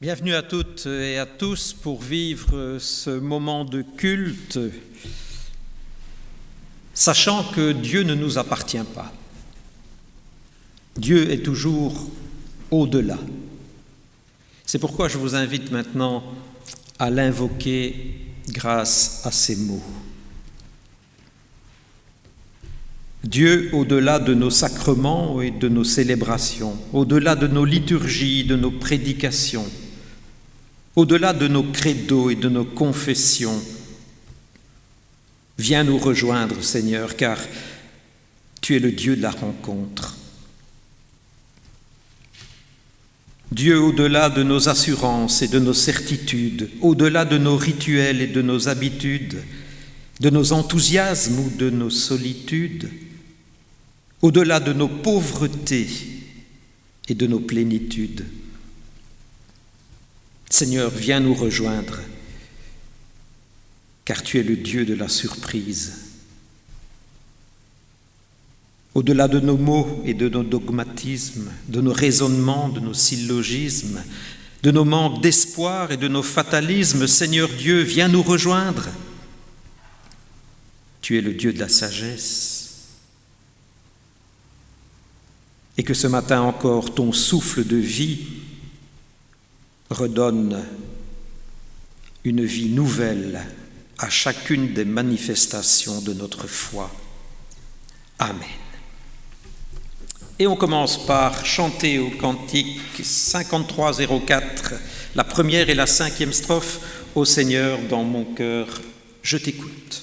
Bienvenue à toutes et à tous pour vivre ce moment de culte, sachant que Dieu ne nous appartient pas. Dieu est toujours au-delà. C'est pourquoi je vous invite maintenant à l'invoquer grâce à ces mots. Dieu au-delà de nos sacrements et de nos célébrations, au-delà de nos liturgies, de nos prédications, au-delà de nos credos et de nos confessions, viens nous rejoindre, Seigneur, car tu es le Dieu de la rencontre. Dieu au-delà de nos assurances et de nos certitudes, au-delà de nos rituels et de nos habitudes, de nos enthousiasmes ou de nos solitudes, au-delà de nos pauvretés et de nos plénitudes. Seigneur, viens nous rejoindre, car tu es le Dieu de la surprise. Au-delà de nos mots et de nos dogmatismes, de nos raisonnements, de nos syllogismes, de nos manques d'espoir et de nos fatalismes, Seigneur Dieu, viens nous rejoindre. Tu es le Dieu de la sagesse. Et que ce matin encore, ton souffle de vie redonne une vie nouvelle à chacune des manifestations de notre foi. Amen. Et on commence par chanter au cantique 5304, la première et la cinquième strophe. Ô Seigneur, dans mon cœur, je t'écoute.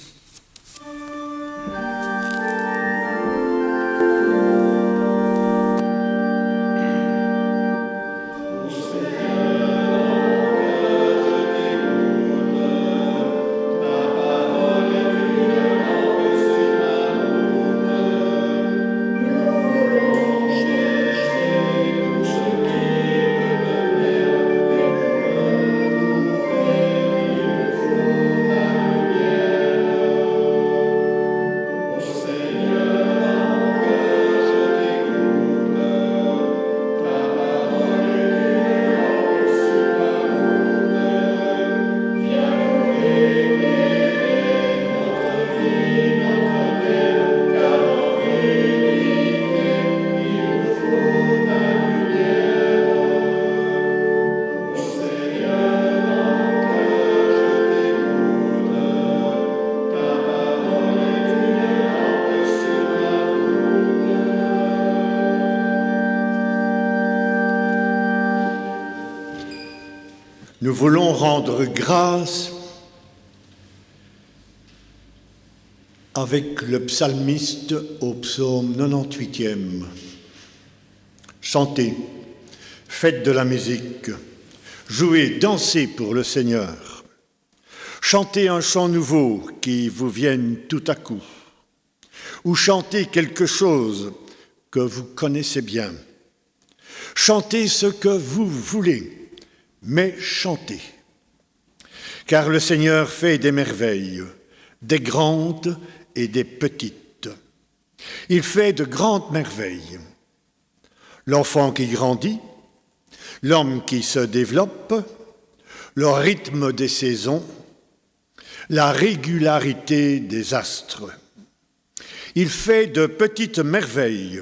Nous voulons rendre grâce avec le psalmiste au psaume 98e. Chantez, faites de la musique, jouez, dansez pour le Seigneur. Chantez un chant nouveau qui vous vienne tout à coup, ou chantez quelque chose que vous connaissez bien. Chantez ce que vous voulez, mais chantez, car le Seigneur fait des merveilles, des grandes et des petites. Il fait de grandes merveilles. L'enfant qui grandit, l'homme qui se développe, le rythme des saisons, la régularité des astres. Il fait de petites merveilles,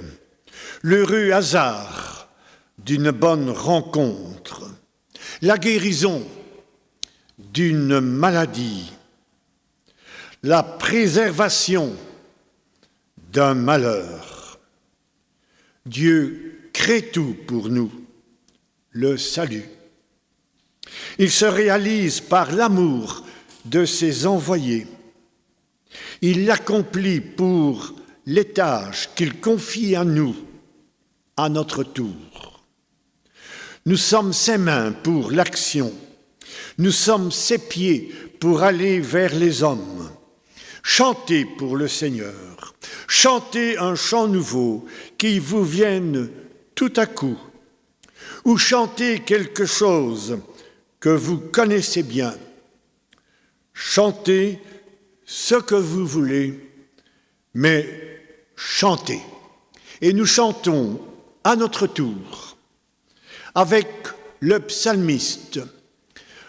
l'heureux hasard d'une bonne rencontre, la guérison d'une maladie, la préservation d'un malheur. Dieu crée tout pour nous, le salut. Il se réalise par l'amour de ses envoyés. Il l'accomplit pour les tâches qu'il confie à nous, à notre tour. Nous sommes ses mains pour l'action. Nous sommes ses pieds pour aller vers les hommes. Chantez pour le Seigneur. Chantez un chant nouveau qui vous vienne tout à coup. Ou chantez quelque chose que vous connaissez bien. Chantez ce que vous voulez, mais chantez. Et nous chantons à notre tour, avec le psalmiste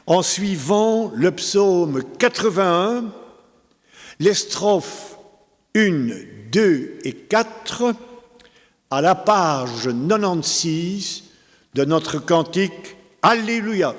en suivant le psaume 81, les strophes 1, 2 et 4 à la page 96 de notre cantique « Alléluia ».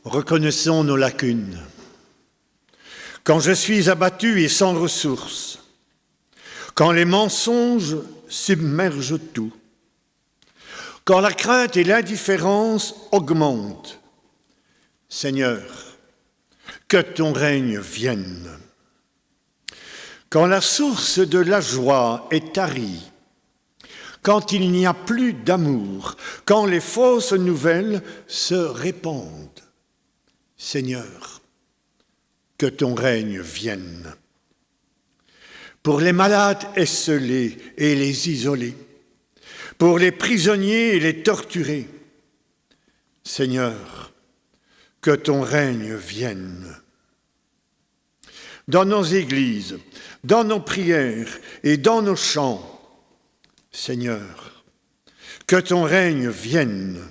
Reconnaissons nos lacunes. Quand je suis abattu et sans ressources, quand les mensonges submergent tout, quand la crainte et l'indifférence augmentent, Seigneur, que ton règne vienne. Quand la source de la joie est tarie, quand il n'y a plus d'amour, quand les fausses nouvelles se répandent, Seigneur, que ton règne vienne. Pour les malades esseulés et les isolés, pour les prisonniers et les torturés, Seigneur, que ton règne vienne. Dans nos églises, dans nos prières et dans nos chants, Seigneur, que ton règne vienne.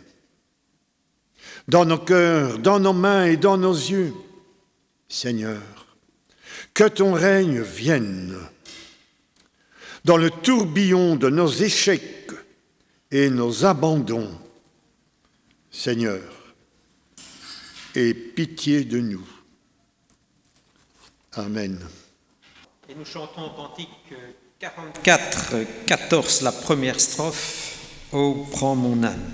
Dans nos cœurs, dans nos mains et dans nos yeux, Seigneur, que ton règne vienne. Dans le tourbillon de nos échecs et nos abandons, Seigneur, aie pitié de nous. Amen. Et nous chantons cantique 44, 14, la première strophe. « Ô prends mon âme ».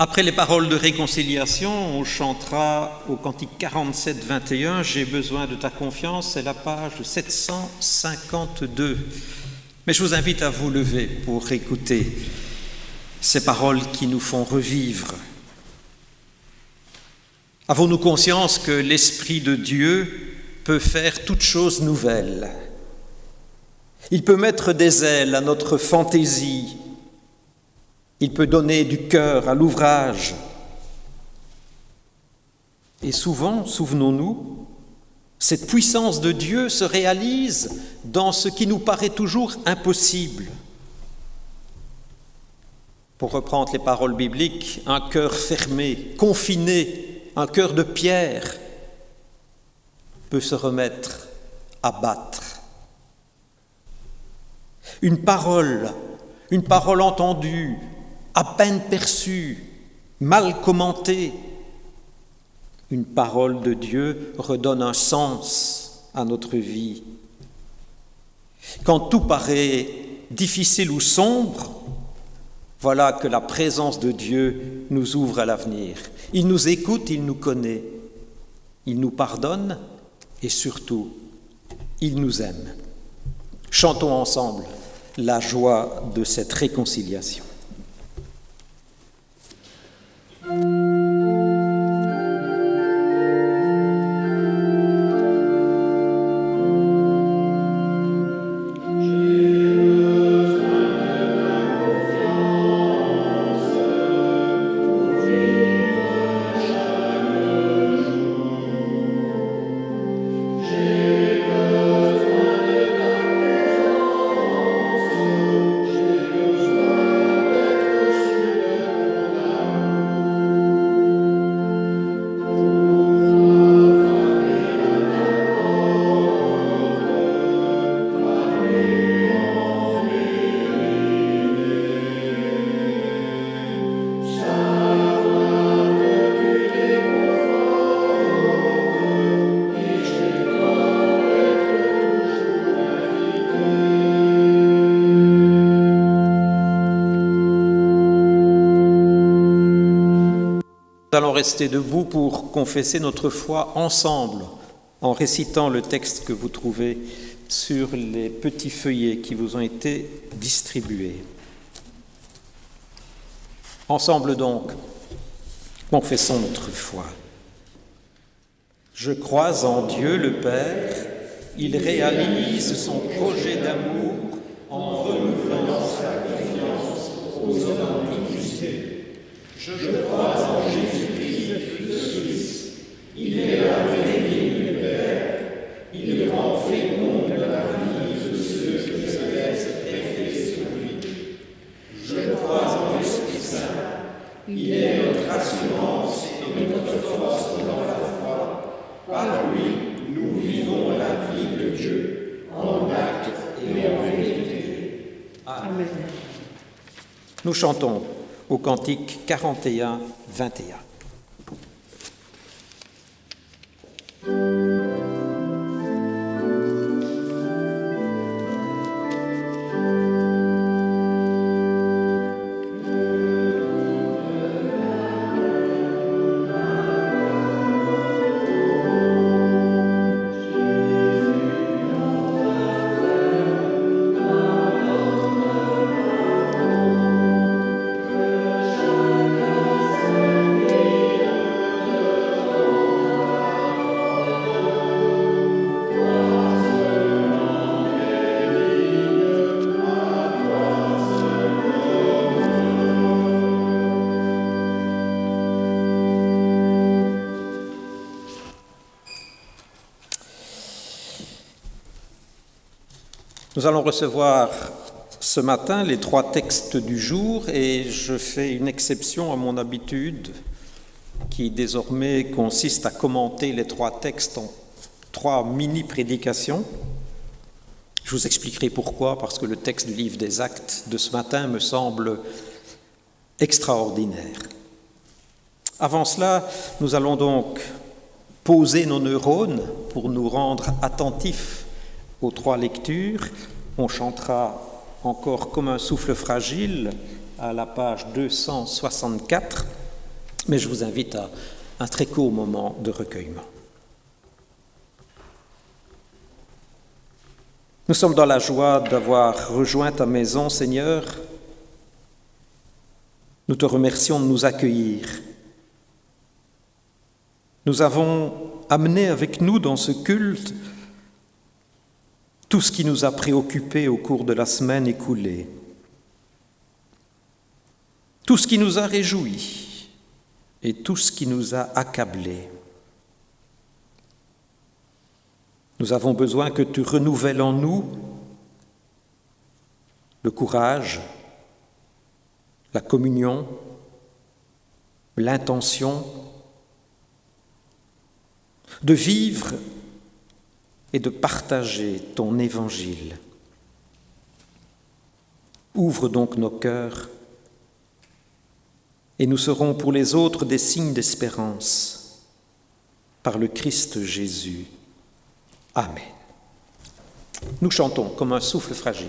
Après les paroles de réconciliation, on chantera au cantique 47, 21, « J'ai besoin de ta confiance », c'est la page 752. Mais je vous invite à vous lever pour écouter ces paroles qui nous font revivre. Avons-nous conscience que l'Esprit de Dieu peut faire toutes choses nouvelles? Il peut mettre des ailes à notre fantaisie. Il peut donner du cœur à l'ouvrage. Et souvent, souvenons-nous, cette puissance de Dieu se réalise dans ce qui nous paraît toujours impossible. Pour reprendre les paroles bibliques, un cœur fermé, confiné, un cœur de pierre peut se remettre à battre. Une parole entendue, à peine perçue, mal commentée, une parole de Dieu redonne un sens à notre vie. Quand tout paraît difficile ou sombre, voilà que la présence de Dieu nous ouvre à l'avenir. Il nous écoute, il nous connaît, il nous pardonne et surtout, il nous aime. Chantons ensemble la joie de cette réconciliation. Nous allons rester debout pour confesser notre foi ensemble en récitant le texte que vous trouvez sur les petits feuillets qui vous ont été distribués. Ensemble donc, confessons notre foi. Je crois en Dieu le Père, il réalise son projet d'amour en renouvelant sa confiance aux hommes injustés. Je crois en Jésus-Christ, le Fils, il est la vraie vie du Père, il rend féconde la vie de ceux qui se laissent traiter sur lui. Je crois en l'Esprit Saint, il est notre assurance et notre force dans la foi. Par lui, nous vivons la vie de Dieu, en acte et en vérité. Amen. Nous chantons au cantique 41, 21. Nous allons recevoir ce matin les 3 textes du jour et je fais une exception à mon habitude qui désormais consiste à commenter les 3 textes en 3 mini-prédications. Je vous expliquerai pourquoi, parce que le texte du livre des Actes de ce matin me semble extraordinaire. Avant cela, nous allons donc poser nos neurones pour nous rendre attentifs aux 3 lectures. On chantera encore comme un souffle fragile à la page 264, mais je vous invite à un très court moment de recueillement. Nous sommes dans la joie d'avoir rejoint ta maison, Seigneur. Nous te remercions de nous accueillir. Nous avons amené avec nous dans ce culte tout ce qui nous a préoccupés au cours de la semaine écoulée, tout ce qui nous a réjouis et tout ce qui nous a accablés. Nous avons besoin que tu renouvelles en nous le courage, la communion, l'intention de vivre et de partager ton évangile. Ouvre donc nos cœurs et nous serons pour les autres des signes d'espérance par le Christ Jésus. Amen. Nous chantons comme un souffle fragile.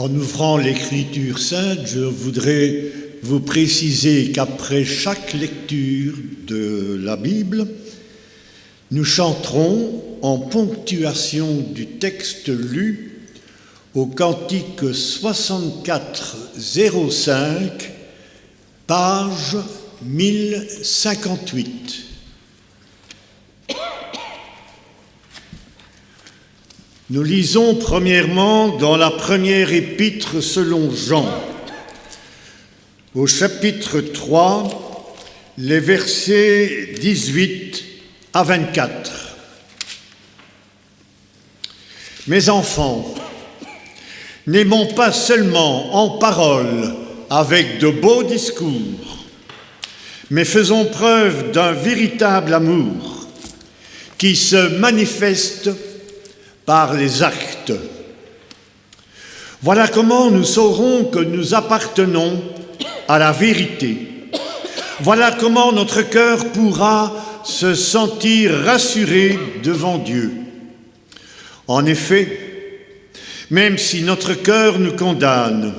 En ouvrant l'Écriture sainte, je voudrais vous préciser qu'après chaque lecture de la Bible, nous chanterons en ponctuation du texte lu au cantique 64-05, page 1058. Nous lisons premièrement dans la première épître selon Jean, au chapitre 3, les versets 18 à 24. Mes enfants, n'aimons pas seulement en parole avec de beaux discours, mais faisons preuve d'un véritable amour qui se manifeste par les actes. Voilà comment nous saurons que nous appartenons à la vérité. Voilà comment notre cœur pourra se sentir rassuré devant Dieu. En effet, même si notre cœur nous condamne,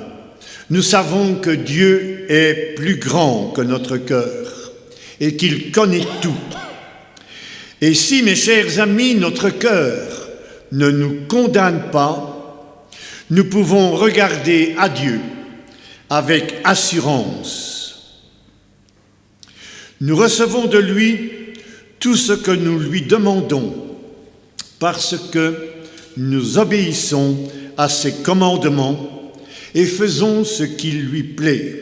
nous savons que Dieu est plus grand que notre cœur et qu'il connaît tout. Et si, mes chers amis, notre cœur ne nous condamne pas, nous pouvons regarder à Dieu avec assurance. Nous recevons de lui tout ce que nous lui demandons parce que nous obéissons à ses commandements et faisons ce qui lui plaît.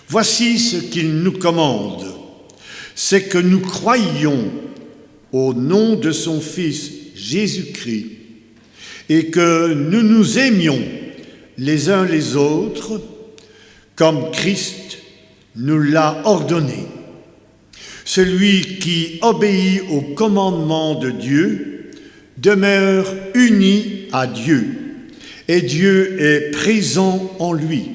Voici ce qu'il nous commande, c'est que nous croyions au nom de son Fils Jésus-Christ et que nous nous aimions les uns les autres comme Christ nous l'a ordonné. Celui qui obéit au commandement de Dieu demeure uni à Dieu et Dieu est présent en lui.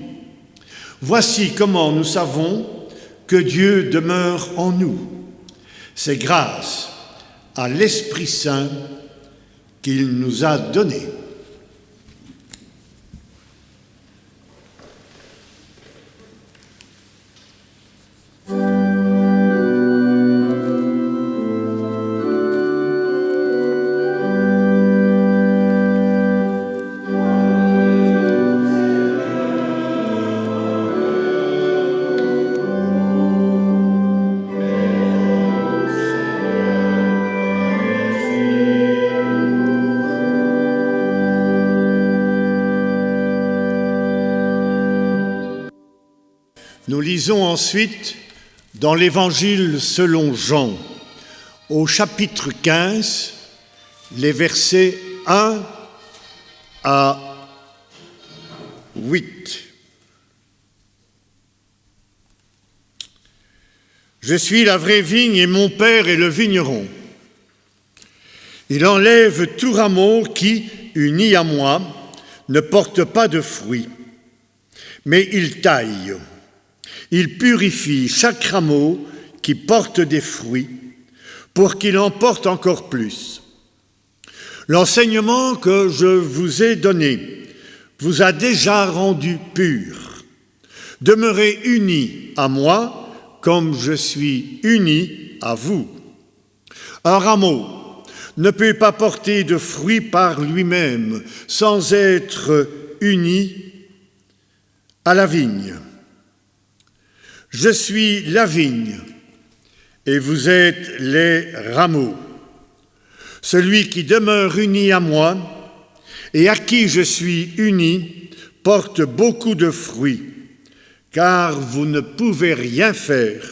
Voici comment nous savons que Dieu demeure en nous. C'est grâce à l'Esprit Saint qu'il nous a donné. lisons ensuite dans l'Évangile selon Jean, au chapitre 15, les versets 1 à 8. Je suis la vraie vigne et mon Père est le vigneron. Il enlève tout rameau qui, uni à moi, ne porte pas de fruits, mais il taille. Il purifie chaque rameau qui porte des fruits pour qu'il en porte encore plus. L'enseignement que je vous ai donné vous a déjà rendu pur. Demeurez unis à moi comme je suis uni à vous. Un rameau ne peut pas porter de fruits par lui-même sans être uni à la vigne. Je suis la vigne et vous êtes les rameaux. Celui qui demeure uni à moi et à qui je suis uni porte beaucoup de fruits, car vous ne pouvez rien faire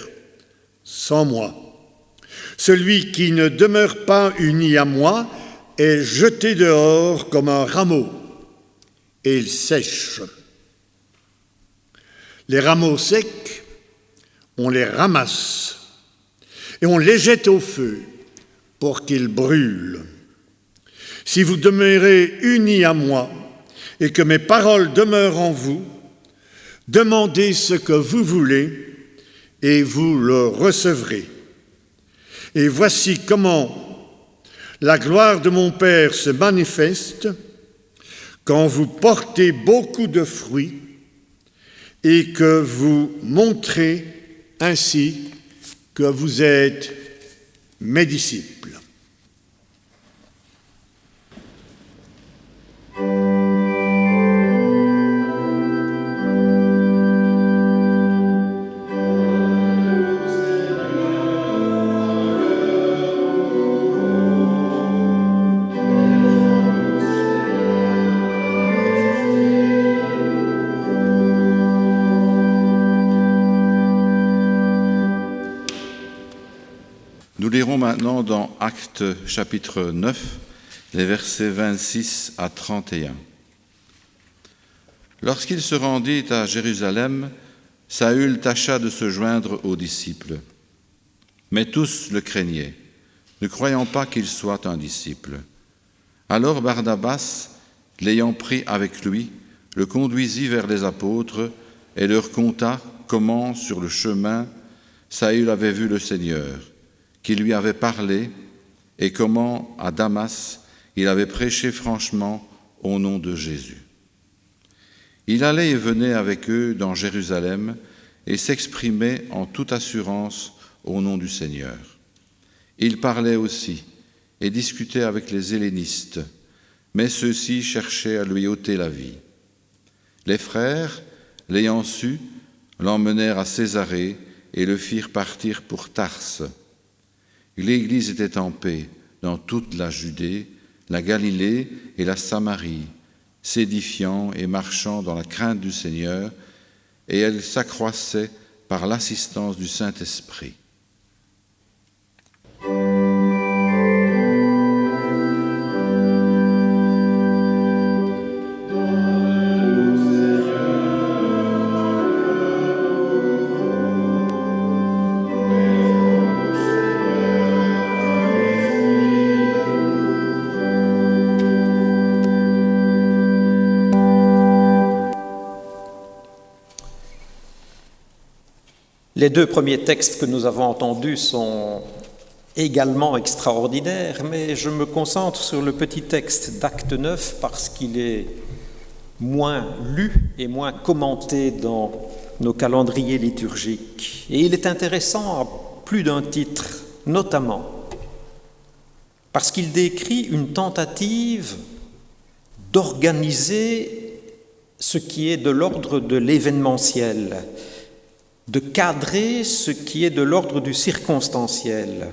sans moi. Celui qui ne demeure pas uni à moi est jeté dehors comme un rameau, et il sèche. Les rameaux secs, on les ramasse et on les jette au feu pour qu'ils brûlent. Si vous demeurez unis à moi et que mes paroles demeurent en vous, demandez ce que vous voulez et vous le recevrez. Et voici comment la gloire de mon Père se manifeste quand vous portez beaucoup de fruits et que vous montrez ainsi que vous êtes mes disciples. Nous lirons maintenant dans Actes chapitre 9, les versets 26 à 31. Lorsqu'il se rendit à Jérusalem, Saül tâcha de se joindre aux disciples. Mais tous le craignaient, ne croyant pas qu'il soit un disciple. Alors Barnabas, l'ayant pris avec lui, le conduisit vers les apôtres et leur conta comment, sur le chemin, Saül avait vu le Seigneur, qui lui avait parlé, et comment, à Damas, il avait prêché franchement au nom de Jésus. Il allait et venait avec eux dans Jérusalem et s'exprimait en toute assurance au nom du Seigneur. Il parlait aussi et discutait avec les hellénistes, mais ceux-ci cherchaient à lui ôter la vie. Les frères, l'ayant su, l'emmenèrent à Césarée et le firent partir pour Tarse. L'Église était en paix dans toute la Judée, la Galilée et la Samarie, s'édifiant et marchant dans la crainte du Seigneur, et elle s'accroissait par l'assistance du Saint-Esprit. Les deux premiers textes que nous avons entendus sont également extraordinaires, mais je me concentre sur le petit texte d'Acte 9 parce qu'il est moins lu et moins commenté dans nos calendriers liturgiques. Et il est intéressant à plus d'un titre, notamment parce qu'il décrit une tentative d'organiser ce qui est de l'ordre de l'événementiel, de cadrer ce qui est de l'ordre du circonstanciel.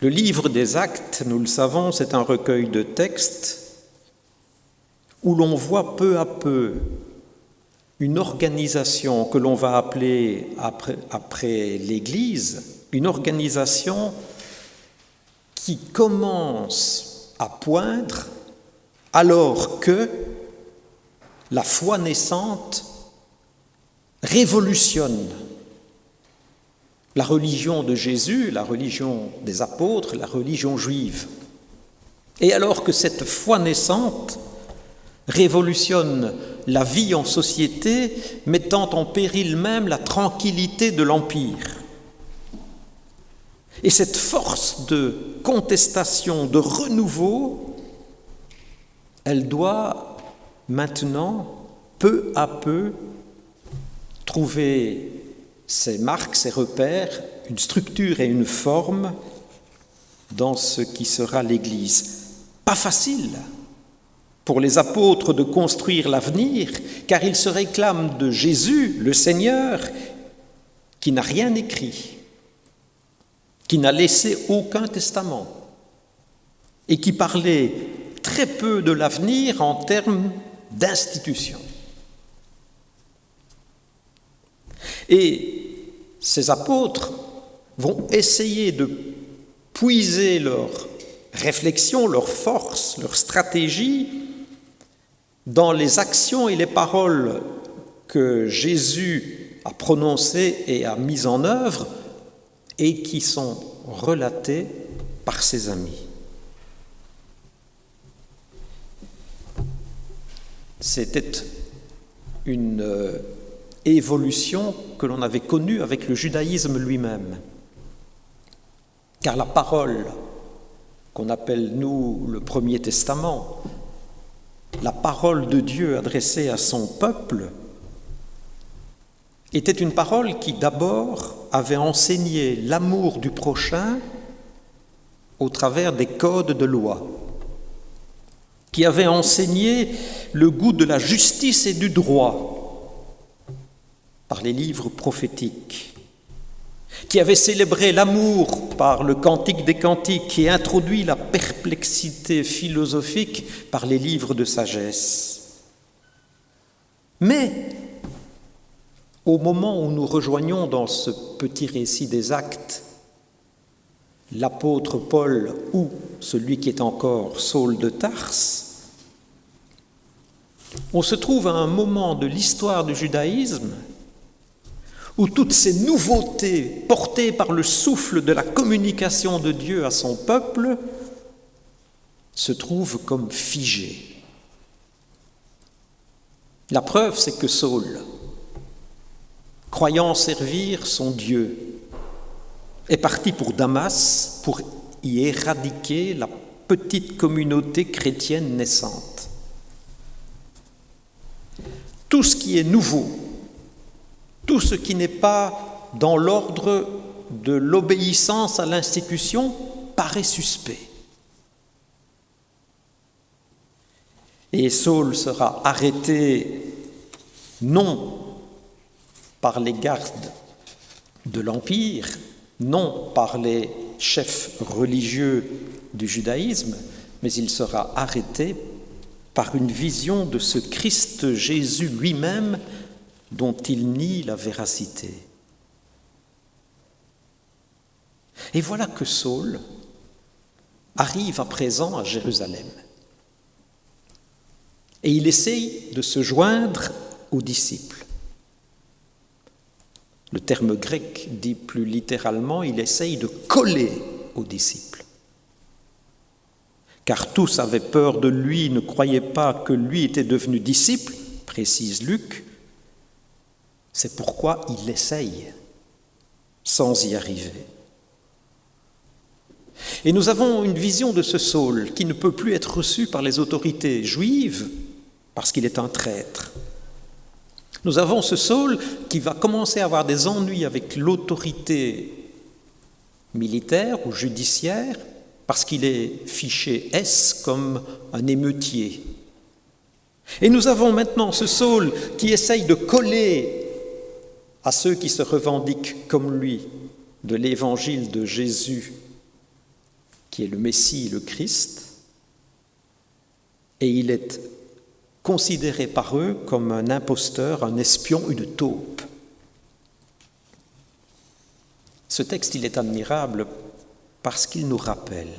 Le livre des Actes, nous le savons, c'est un recueil de textes où l'on voit peu à peu une organisation que l'on va appeler après l'Église, une organisation qui commence à poindre alors que la foi naissante révolutionne la religion de Jésus, la religion des apôtres, la religion juive. Et alors que cette foi naissante révolutionne la vie en société, mettant en péril même la tranquillité de l'Empire. Et cette force de contestation, de renouveau, elle doit maintenant, peu à peu, trouver ses marques, ses repères, une structure et une forme dans ce qui sera l'Église. Pas facile pour les apôtres de construire l'avenir, car ils se réclament de Jésus, le Seigneur, qui n'a rien écrit, qui n'a laissé aucun testament et qui parlait très peu de l'avenir en termes d'institution. Et ces apôtres vont essayer de puiser leur réflexion, leur force, leur stratégie dans les actions et les paroles que Jésus a prononcées et a mises en œuvre et qui sont relatées par ses amis. C'était une évolution que l'on avait connue avec le judaïsme lui-même. Car la parole qu'on appelle, nous, le Premier Testament, la parole de Dieu adressée à son peuple, était une parole qui d'abord avait enseigné l'amour du prochain au travers des codes de loi, qui avait enseigné le goût de la justice et du droit par les livres prophétiques, qui avait célébré l'amour par le Cantique des Cantiques, qui a introduit la perplexité philosophique par les livres de sagesse. Mais, au moment où nous rejoignons dans ce petit récit des Actes l'apôtre Paul ou celui qui est encore Saul de Tarse, on se trouve à un moment de l'histoire du judaïsme où toutes ces nouveautés portées par le souffle de la communication de Dieu à son peuple se trouvent comme figées. La preuve, c'est que Saul, croyant servir son Dieu, est parti pour Damas pour y éradiquer la petite communauté chrétienne naissante. Tout ce qui est nouveau, tout ce qui n'est pas dans l'ordre de l'obéissance à l'institution paraît suspect. Et Saul sera arrêté non par les gardes de l'Empire, non par les chefs religieux du judaïsme, mais il sera arrêté par une vision de ce Christ Jésus lui-même dont il nie la véracité. Et voilà que Saul arrive à présent à Jérusalem. Et il essaye de se joindre aux disciples. Le terme grec dit plus littéralement, il essaye de coller aux disciples. Car tous avaient peur de lui, ne croyaient pas que lui était devenu disciple, précise Luc. C'est pourquoi il essaye, sans y arriver. Et nous avons une vision de ce Saul qui ne peut plus être reçu par les autorités juives parce qu'il est un traître. Nous avons ce Saul qui va commencer à avoir des ennuis avec l'autorité militaire ou judiciaire parce qu'il est fiché S comme un émeutier. Et nous avons maintenant ce Saul qui essaye de coller à ceux qui se revendiquent comme lui de l'évangile de Jésus, qui est le Messie, le Christ, et il est considéré par eux comme un imposteur, un espion, une taupe. Ce texte, il est admirable parce qu'il nous rappelle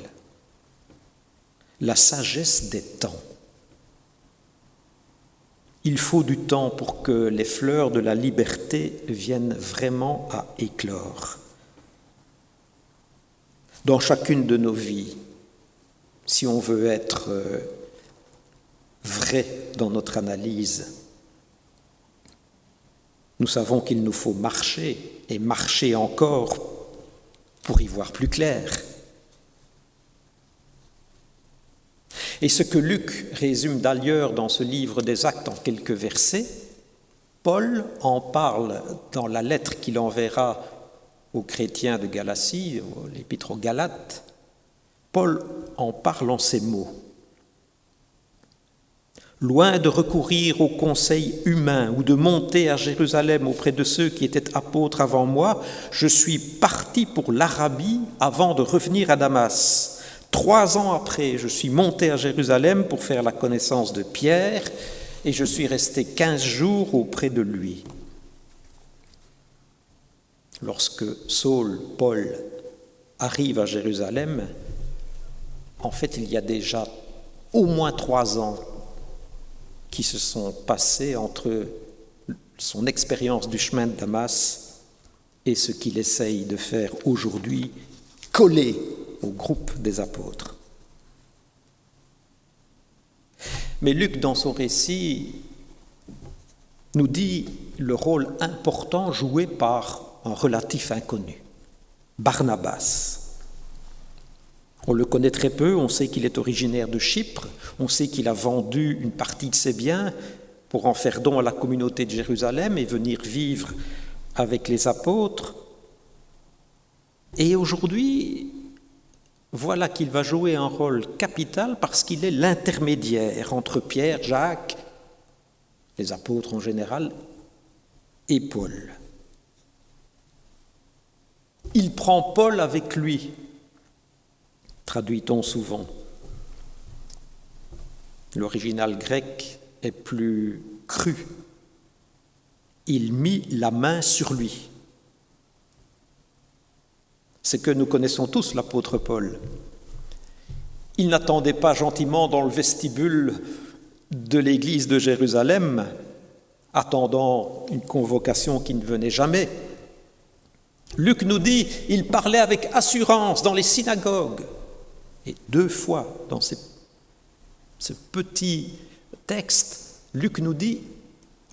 la sagesse des temps. Il faut du temps pour que les fleurs de la liberté viennent vraiment à éclore. Dans chacune de nos vies, si on veut être vrai dans notre analyse, nous savons qu'il nous faut marcher et marcher encore pour y voir plus clair. Et ce que Luc résume d'ailleurs dans ce livre des Actes en quelques versets, Paul en parle dans la lettre qu'il enverra aux chrétiens de Galatie, l'épître aux Galates. Paul en parle en ces mots. Loin de recourir au conseil humain ou de monter à Jérusalem auprès de ceux qui étaient apôtres avant moi, je suis parti pour l'Arabie avant de revenir à Damas. 3 ans après, je suis monté à Jérusalem pour faire la connaissance de Pierre et je suis resté 15 jours auprès de lui. Lorsque Paul arrive à Jérusalem, en fait, il y a déjà au moins 3 ans qui se sont passés entre son expérience du chemin de Damas et ce qu'il essaye de faire aujourd'hui, collé au groupe des apôtres. Mais Luc, dans son récit, nous dit le rôle important joué par un relatif inconnu, Barnabas. On le connaît très peu, on sait qu'il est originaire de Chypre, on sait qu'il a vendu une partie de ses biens pour en faire don à la communauté de Jérusalem et venir vivre avec les apôtres. Et aujourd'hui, voilà qu'il va jouer un rôle capital parce qu'il est l'intermédiaire entre Pierre, Jacques, les apôtres en général, et Paul. Il prend Paul avec lui, traduit-on souvent. L'original grec est plus cru. Il mit la main sur lui. C'est que nous connaissons tous l'apôtre Paul. Il n'attendait pas gentiment dans le vestibule de l'église de Jérusalem, attendant une convocation qui ne venait jamais. Luc nous dit, il parlait avec assurance dans les synagogues. Et 2 fois dans ce petit texte, Luc nous dit,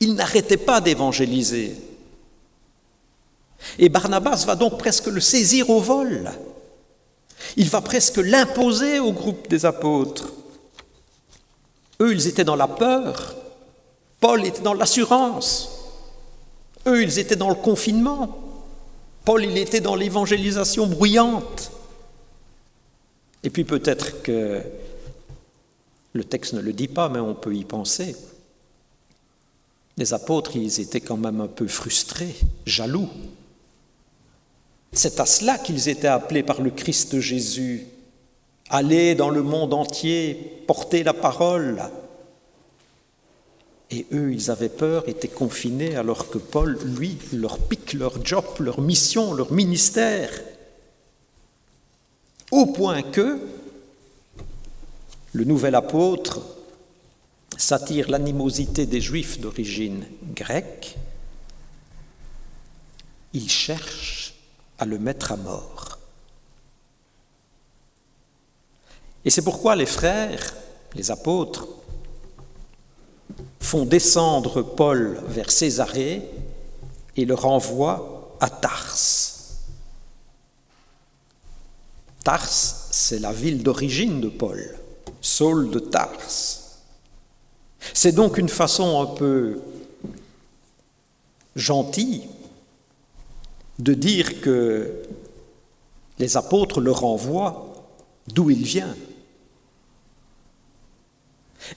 il n'arrêtait pas d'évangéliser. Et Barnabas va donc presque le saisir au vol. Il va presque l'imposer au groupe des apôtres. Eux, ils étaient dans la peur. Paul était dans l'assurance. Eux, ils étaient dans le confinement. Paul, il était dans l'évangélisation bruyante. Et puis peut-être que le texte ne le dit pas, mais on peut y penser. Les apôtres, ils étaient quand même un peu frustrés, jaloux. C'est à cela qu'ils étaient appelés par le Christ Jésus. Aller dans le monde entier, porter la parole. Et eux, ils avaient peur, étaient confinés, alors que Paul, lui, leur pique leur job, leur mission, leur ministère. Au point que le nouvel apôtre s'attire l'animosité des Juifs d'origine grecque. Il cherche à le mettre à mort. Et c'est pourquoi les frères, les apôtres, font descendre Paul vers Césarée et le renvoient à Tars. Tars, c'est la ville d'origine de Paul, Saul de Tars. C'est donc une façon un peu gentille de dire que les apôtres le renvoient d'où il vient.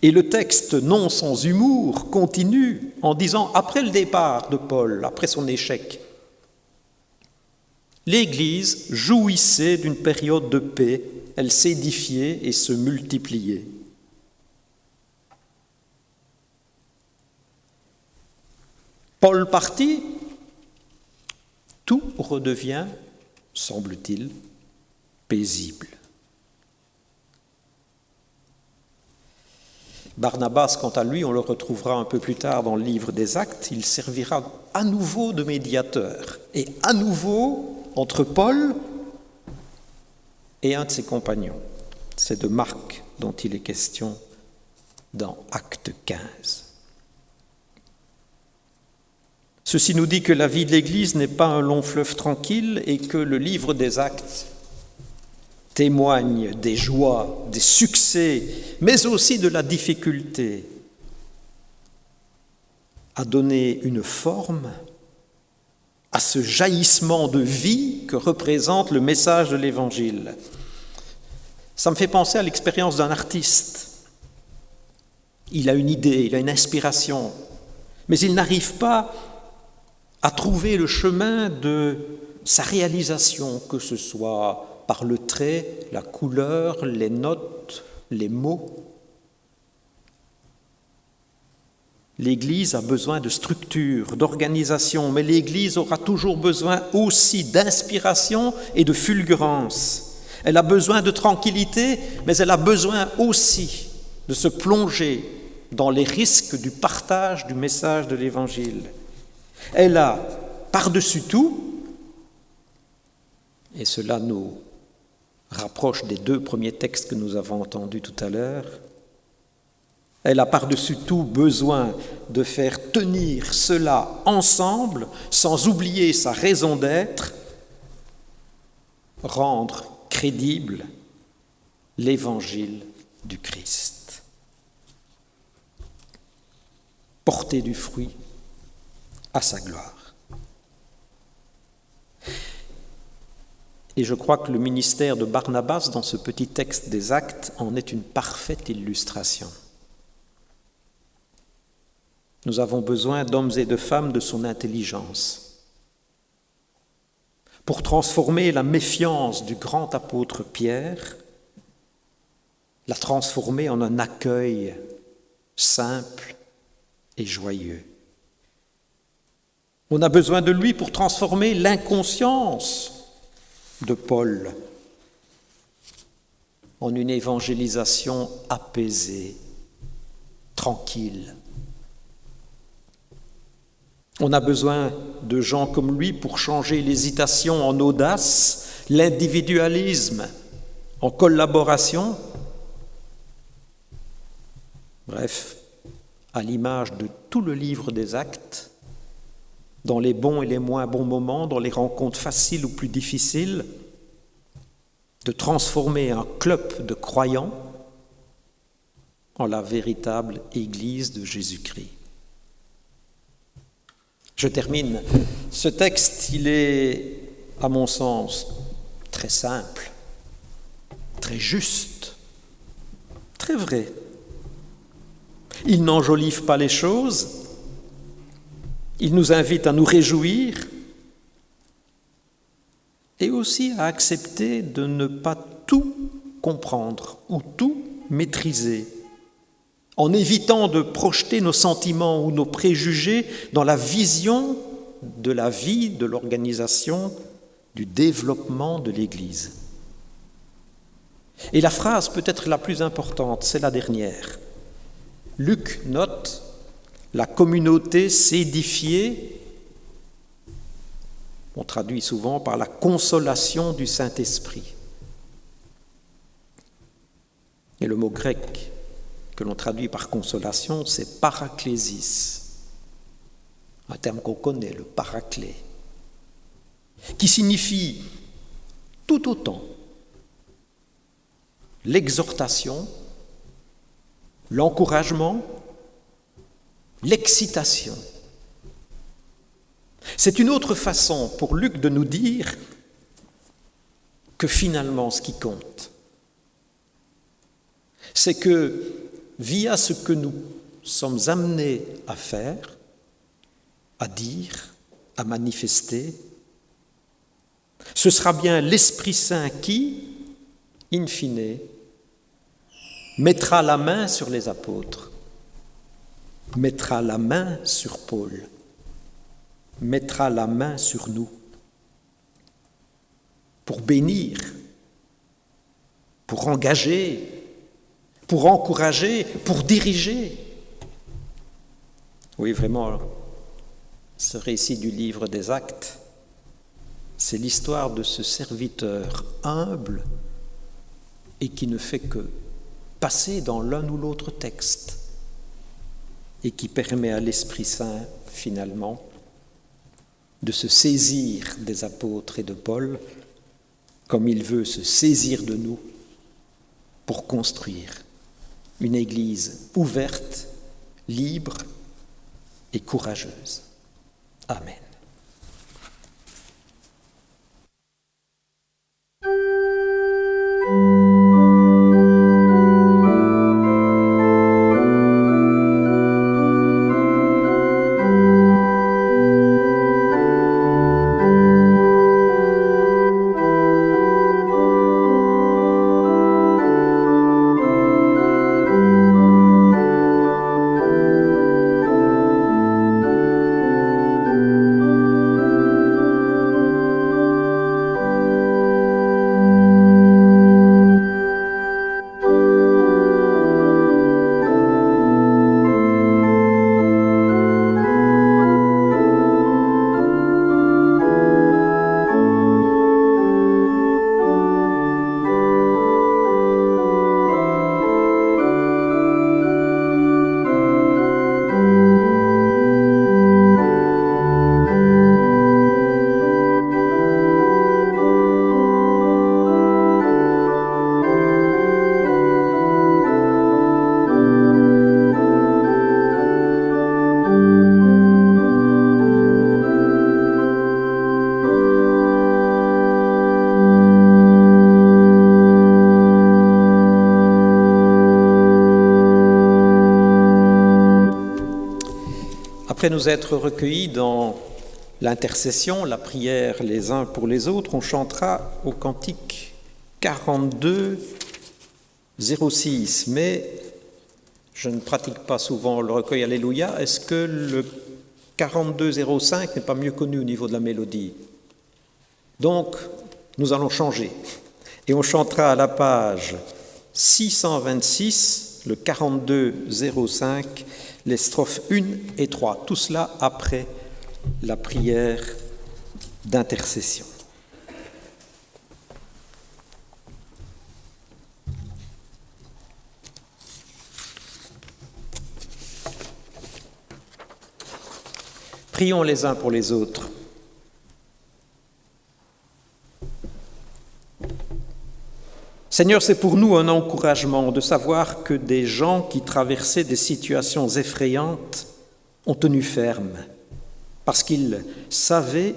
Et le texte, non sans humour, continue en disant, après le départ de Paul, après son échec, l'Église jouissait d'une période de paix, elle s'édifiait et se multipliait. partie, tout redevient, semble-t-il, paisible. Barnabas, quant à lui, on le retrouvera un peu plus tard dans le livre des Actes, il servira à nouveau de médiateur, et à nouveau entre Paul et un de ses compagnons. C'est de Marc dont il est question dans Acte 15. Ceci nous dit que la vie de l'Église n'est pas un long fleuve tranquille et que le livre des Actes témoigne des joies, des succès, mais aussi de la difficulté à donner une forme à ce jaillissement de vie que représente le message de l'Évangile. Ça me fait penser à l'expérience d'un artiste. Il a une idée, il a une inspiration, mais il n'arrive pas à trouver le chemin de sa réalisation, que ce soit par le trait, la couleur, les notes, les mots. L'Église a besoin de structure, d'organisation, mais l'Église aura toujours besoin aussi d'inspiration et de fulgurance. Elle a besoin de tranquillité, mais elle a besoin aussi de se plonger dans les risques du partage du message de l'Évangile. Elle a, par-dessus tout, et cela nous rapproche des 2 premiers textes que nous avons entendus tout à l'heure, elle a par-dessus tout besoin de faire tenir cela ensemble, sans oublier sa raison d'être, rendre crédible l'évangile du Christ. Porter du fruit à sa gloire. Et je crois que le ministère de Barnabas, dans ce petit texte des Actes, en est une parfaite illustration. Nous avons besoin d'hommes et de femmes de son intelligence pour transformer la méfiance du grand apôtre Pierre, la transformer en un accueil simple et joyeux. On a besoin de lui pour transformer l'inconscience de Paul en une évangélisation apaisée, tranquille. On a besoin de gens comme lui pour changer l'hésitation en audace, l'individualisme en collaboration. Bref, à l'image de tout le livre des Actes, dans les bons et les moins bons moments, dans les rencontres faciles ou plus difficiles, de transformer un club de croyants en la véritable Église de Jésus-Christ. Je termine. Ce texte, il est, à mon sens, très simple, très juste, très vrai. Il n'enjolive pas les choses. Il nous invite à nous réjouir et aussi à accepter de ne pas tout comprendre ou tout maîtriser, en évitant de projeter nos sentiments ou nos préjugés dans la vision de la vie, de l'organisation, du développement de l'Église. Et la phrase peut-être la plus importante, c'est la dernière. Luc note: la communauté s'édifiait, on traduit souvent par la consolation du Saint-Esprit. Et le mot grec que l'on traduit par consolation, c'est paraklésis, un terme qu'on connaît, le paraclet, qui signifie tout autant l'exhortation, l'encouragement, l'excitation. C'est une autre façon pour Luc de nous dire que finalement ce qui compte, c'est que via ce que nous sommes amenés à faire, à dire, à manifester, ce sera bien l'Esprit Saint qui, in fine, mettra la main sur les apôtres, mettra la main sur Paul mettra la main sur nous pour bénir, pour engager, pour encourager, pour diriger. Oui, vraiment, ce récit du livre des Actes, c'est l'histoire de ce serviteur humble et qui ne fait que passer dans l'un ou l'autre texte et qui permet à l'Esprit Saint, finalement, de se saisir des apôtres et de Paul comme il veut se saisir de nous pour construire une Église ouverte, libre et courageuse. Amen. Après nous être recueillis dans l'intercession, la prière les uns pour les autres, on chantera au cantique 42, 06. Mais je ne pratique pas souvent le recueil Alléluia. Est-ce que le 42, 05 n'est pas mieux connu au niveau de la mélodie? Donc, nous allons changer. Et on chantera à la page 626, le 42, 05, les strophes 1 et 3, tout cela après la prière d'intercession. Prions les uns pour les autres. Seigneur, c'est pour nous un encouragement de savoir que des gens qui traversaient des situations effrayantes ont tenu ferme, parce qu'ils savaient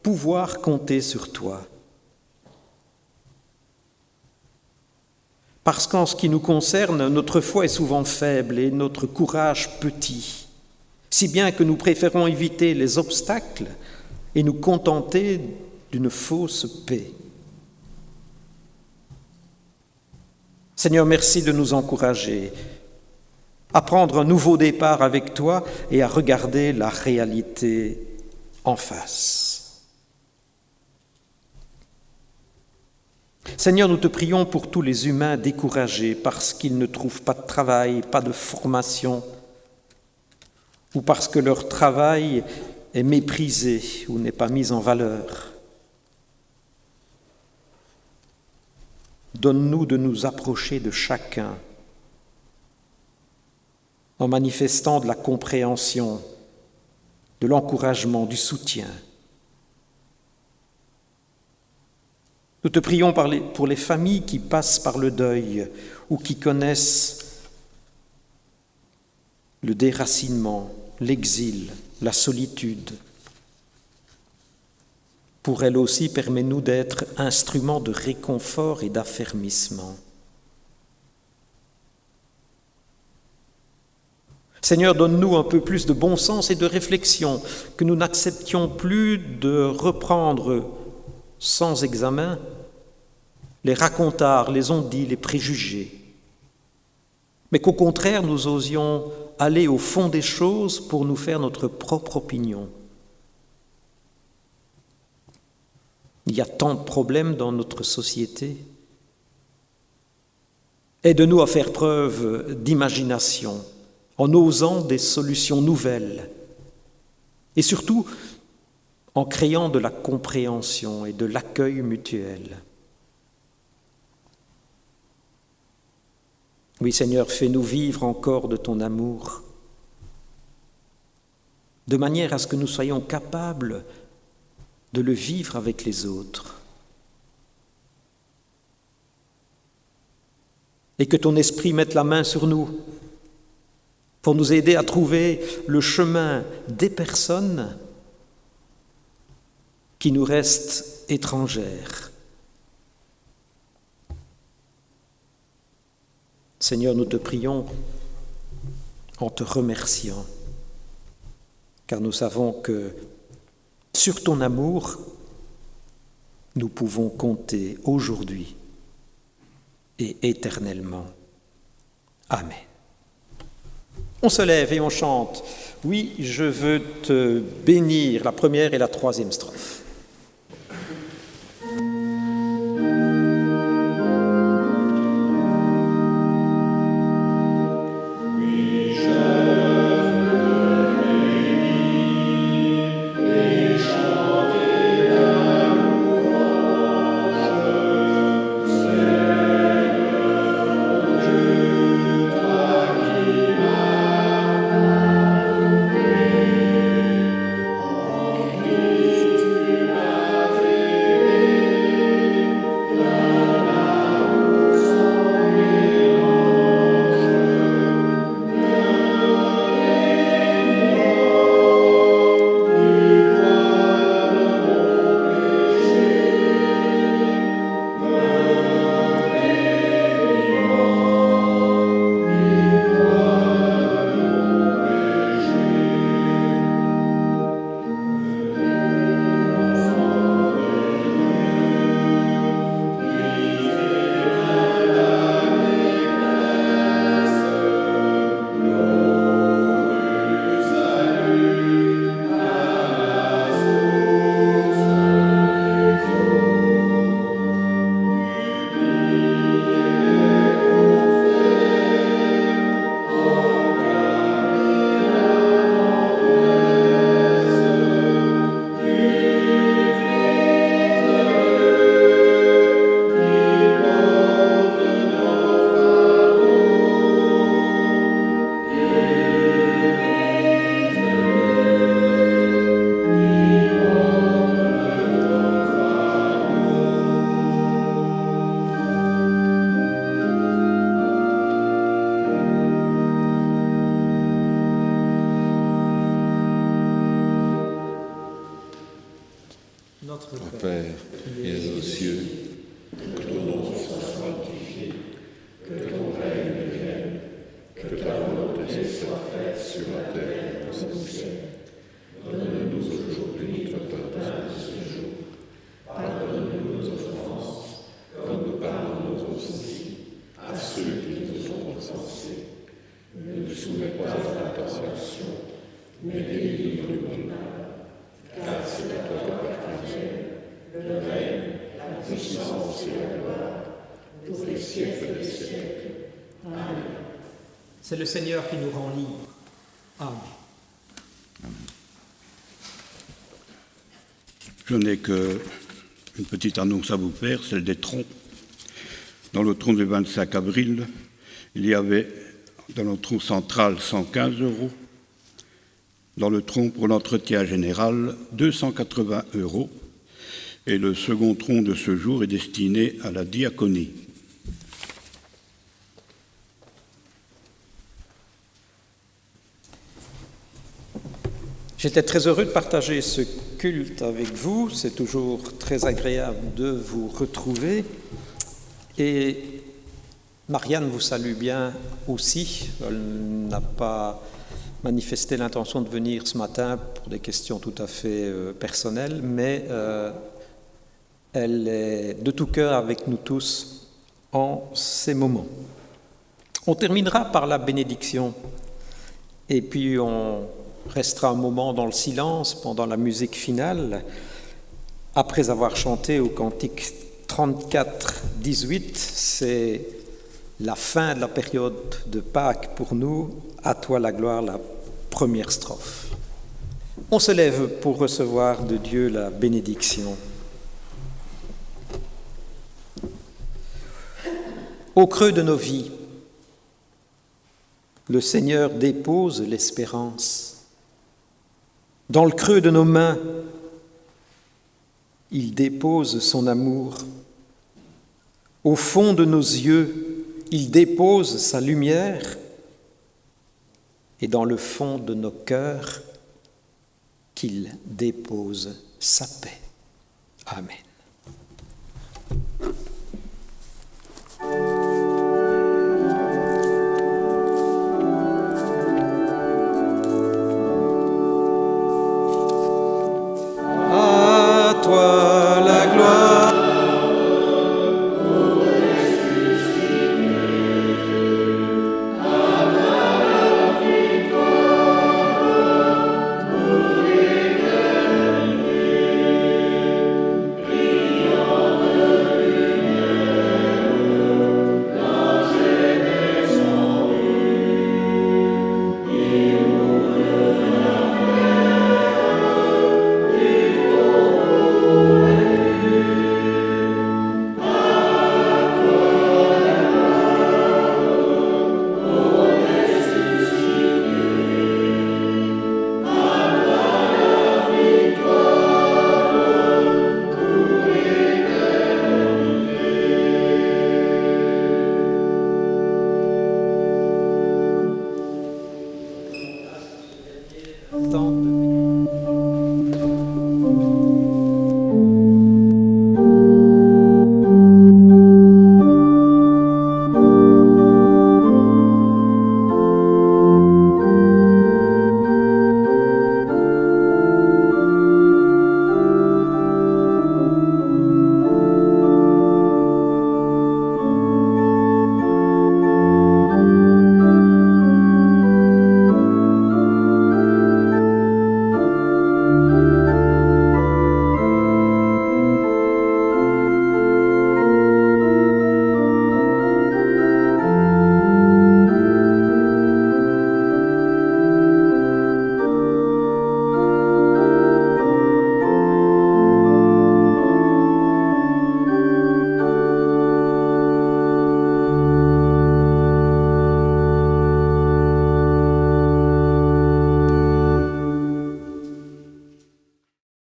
pouvoir compter sur toi. Parce qu'en ce qui nous concerne, notre foi est souvent faible et notre courage petit, si bien que nous préférons éviter les obstacles et nous contenter d'une fausse paix. Seigneur, merci de nous encourager à prendre un nouveau départ avec toi et à regarder la réalité en face. Seigneur, nous te prions pour tous les humains découragés parce qu'ils ne trouvent pas de travail, pas de formation, ou parce que leur travail est méprisé ou n'est pas mis en valeur. Donne-nous de nous approcher de chacun en manifestant de la compréhension, de l'encouragement, du soutien. Nous te prions pour les familles qui passent par le deuil ou qui connaissent le déracinement, l'exil, la solitude. Pour elles aussi, permets-nous d'être instruments de réconfort et d'affermissement. Seigneur, donne-nous un peu plus de bon sens et de réflexion, que nous n'acceptions plus de reprendre sans examen les racontars, les on-dit, les préjugés, mais qu'au contraire, nous osions aller au fond des choses pour nous faire notre propre opinion. Il y a tant de problèmes dans notre société. Aide-nous à faire preuve d'imagination, en osant des solutions nouvelles, et surtout en créant de la compréhension et de l'accueil mutuel. Oui, Seigneur, fais-nous vivre encore de ton amour, de manière à ce que nous soyons capables de le vivre avec les autres. Et que ton esprit mette la main sur nous pour nous aider à trouver le chemin des personnes qui nous restent étrangères. Seigneur, nous te prions en te remerciant, car nous savons que sur ton amour, nous pouvons compter aujourd'hui et éternellement. Amen. On se lève et on chante « Oui, je veux te bénir », la première et la troisième strophe. Notre Père, qui es aux cieux, que ton nom soit sanctifié, que ton règne vienne, que ta volonté soit faite sur la terre comme au ciel. Donne-nous aujourd'hui notre pain de ce jour. Pardonne-nous nos offenses, comme nous pardonnons aussi à ceux qui nous ont offensés. Ne nous soumets pas à la tentation, mais délivre-nous du mal. Car c'est à toi qu'appartiennent le règne, la puissance et la gloire, pour les siècles des siècles. Amen. C'est le Seigneur qui nous rend libres. Amen. Je n'ai qu'une petite annonce à vous faire, celle des troncs. Dans le tronc du 25 avril, il y avait dans le tronc central 115 €, dans le tronc pour l'entretien général 280 €, et le second tronc de ce jour est destiné à la diaconie. J'étais très heureux de partager ce culte avec vous. C'est toujours très agréable de vous retrouver. Et Marianne vous salue bien aussi. Elle n'a pas manifesté l'intention de venir ce matin pour des questions tout à fait personnelles, mais elle est de tout cœur avec nous tous en ces moments. On terminera par la bénédiction et puis on restera un moment dans le silence pendant la musique finale. après avoir chanté au cantique 34, 18, c'est la fin de la période de Pâques pour nous. À toi la gloire, la première strophe. On se lève pour recevoir de Dieu la bénédiction. Au creux de nos vies, le Seigneur dépose l'espérance. Dans le creux de nos mains, il dépose son amour. Au fond de nos yeux, il dépose sa lumière. Et dans le fond de nos cœurs, qu'il dépose sa paix. Amen.